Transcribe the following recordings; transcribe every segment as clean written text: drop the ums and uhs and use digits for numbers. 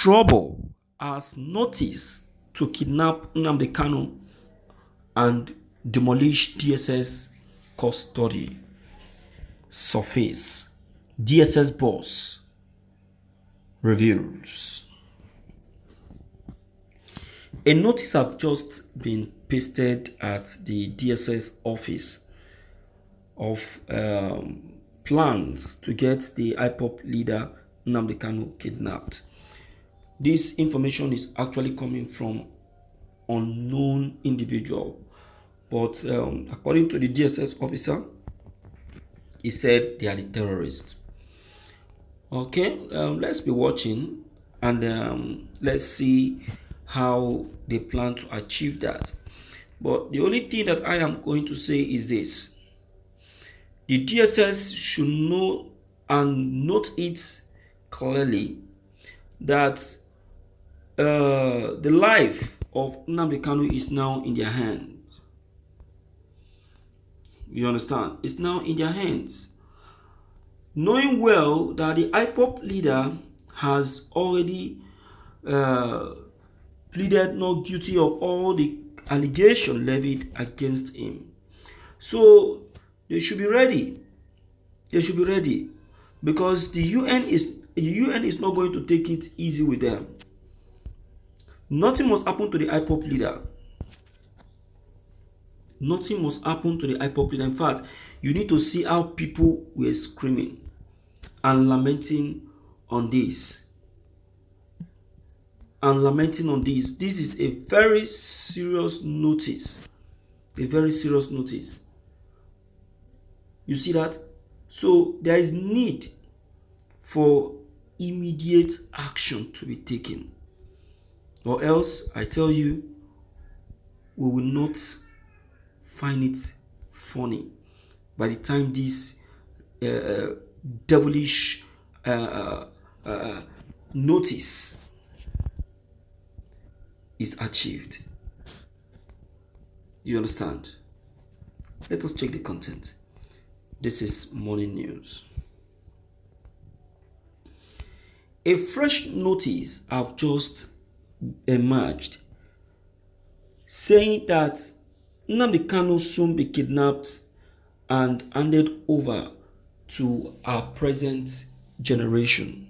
Trøůble has notice to kidnap Nnamdi Kanu and demolish DSS custody. Surface. DSS boss reveals. A notice has just been pasted at the DSS office of plans to get the IPOB leader Nnamdi Kanu kidnapped. This information is actually coming from unknown individual, but according to the DSS officer, he said they are the terrorists. Okay, let's be watching and let's see how they plan to achieve that. But the only thing that I am going to say is this: the DSS should know and note it clearly that the life of Nnamdi Kanu is now in their hands. You understand? It's now in their hands. Knowing well that the IPOB leader has already pleaded not guilty of all the allegations levied against him. So they should be ready. They should be ready, because the UN is not going to take it easy with them. Nothing must happen to the IPOB leader. Nothing must happen to the IPOB leader. In fact, you need to see how people were screaming and lamenting on this. This is a very serious notice. A very serious notice. You see that? So there is need for immediate action to be taken. Or else, I tell you, we will not find it funny by the time this devilish notice is achieved. You understand? Let us check the content. This is morning news. A fresh notice have just emerged saying that Nnamdi Kanu soon be kidnapped and handed over to our present generation.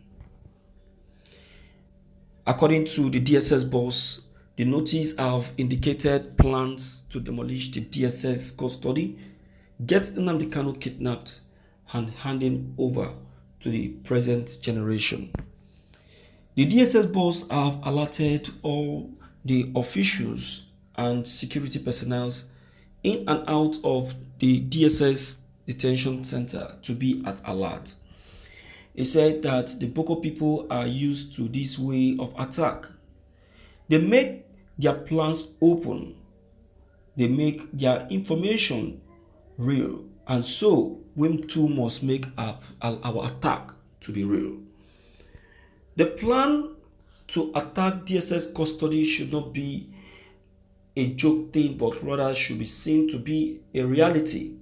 According to the DSS boss, the notice have indicated plans to demolish the DSS custody, get Nnamdi Kanu kidnapped, and handing over to the present generation. The DSS boss have alerted all the officials and security personnel in and out of the DSS detention center to be at alert. He said that the Boko people are used to this way of attack. They make their plans open. They make their information real. And so, we too must make our attack to be real. The plan to attack DSS custody should not be a joke thing, but rather should be seen to be a reality.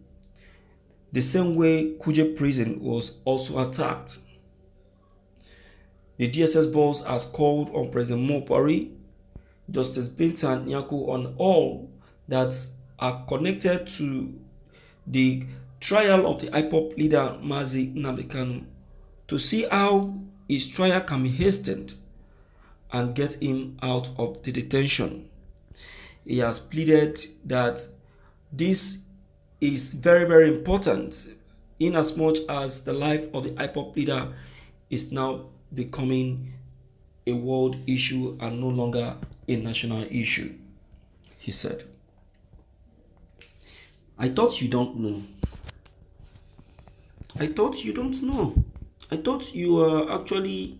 The same way Kuje prison was also attacked. The DSS boss has called on President Mopari, Justice Binta Nyako, on all that are connected to the trial of the IPOB leader Mazi Nnamdi Kanu to see how his trial can be hastened and get him out of the detention. He has pleaded that this is very, very important, in as much as the life of the IPOB leader is now becoming a world issue and no longer a national issue, he said. I thought you don't know. I thought you don't know. I thought you were actually,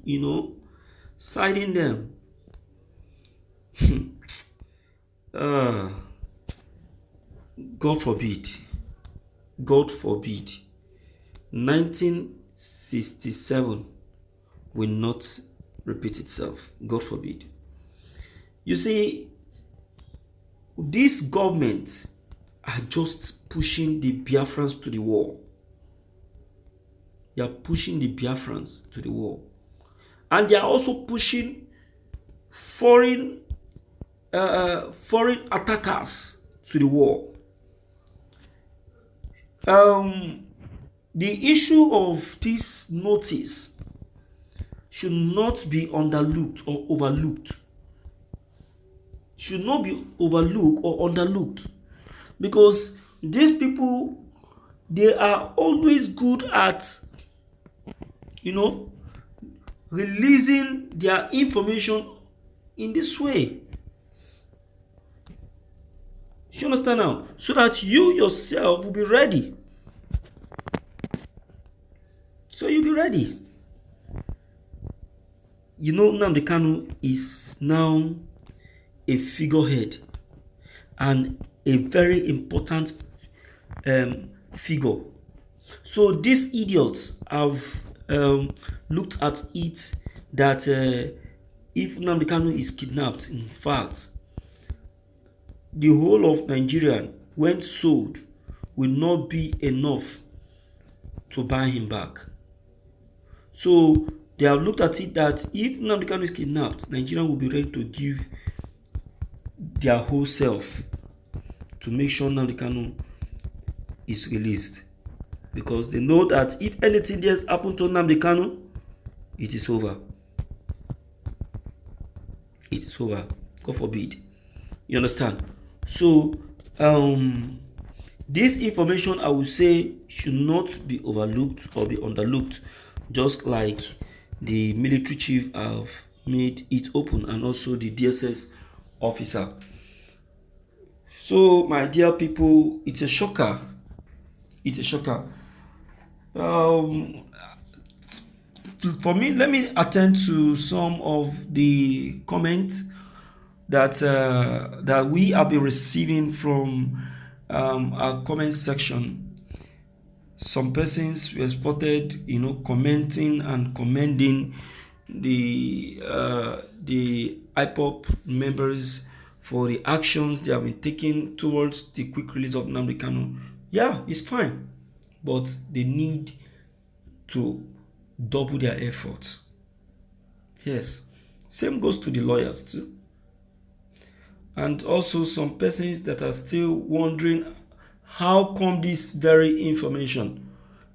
siding them. God forbid. God forbid. 1967 will not repeat itself. God forbid. You see, these governments are just pushing the Biafrans to the wall. They are pushing the Biafrans to the wall. And they are also pushing foreign foreign attackers to the war. The issue of this notice should not be underlooked or overlooked. Should not be overlooked or underlooked, because these people, they are always good at, releasing their information in this way. You understand now? So that you yourself will be ready. So you'll be ready. Nnamdi Kanu is now a figurehead and a very important figure. So these idiots have looked at it that if Nnamdi Kanu is kidnapped, in fact, the whole of Nigeria, when sold, will not be enough to buy him back. So they have looked at it that if Nnamdi Kanu is kidnapped, Nigeria will be ready to give their whole self to make sure Nnamdi Kanu is released, because they know that if anything else happens to Nnamdi Kanu, it is over. It is over. God forbid. You understand? So this information, I would say, should not be overlooked or be underlooked, just like the military chief have made it open, and also the DSS officer. So, my dear people, it's a shocker. It's a shocker. For me, let me attend to some of the comments that we have been receiving from our comment section. Some persons were spotted, commenting and commending the IPOP members for the actions they have been taking towards the quick release of Nnamdi Kanu. Yeah, it's fine, but they need to double their efforts. Yes, same goes to the lawyers too. And also some persons that are still wondering, how come this very information?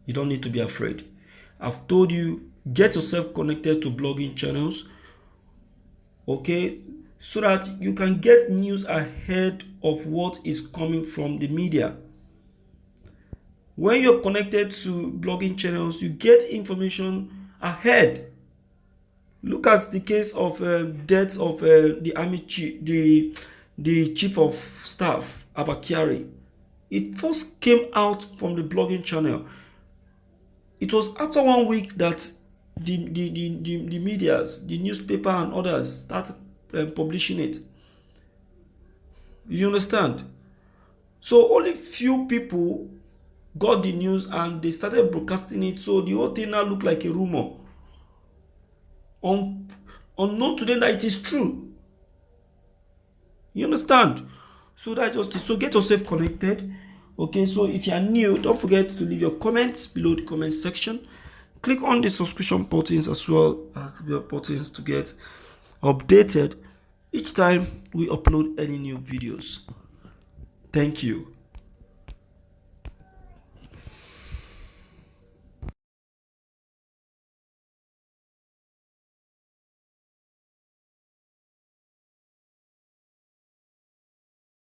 You don't need to be afraid. I've told you, get yourself connected to blogging channels, okay, so that you can get news ahead of what is coming from the media. When you're connected to blogging channels, you get information ahead. Look at the case of death of the army chief, the chief of staff, Abakari. It first came out from the blogging channel. It was after 1 week that the medias, the newspaper and others started publishing it. You understand? So only few people got the news and they started broadcasting it. So the whole thing now looked like a rumor. Unknown to them that it is true. You understand? So that's just it. So get yourself connected. Okay, so if you are new, don't forget to leave your comments below the comment section. Click on the subscription buttons as well as the bell buttons to get updated each time we upload any new videos. Thank you.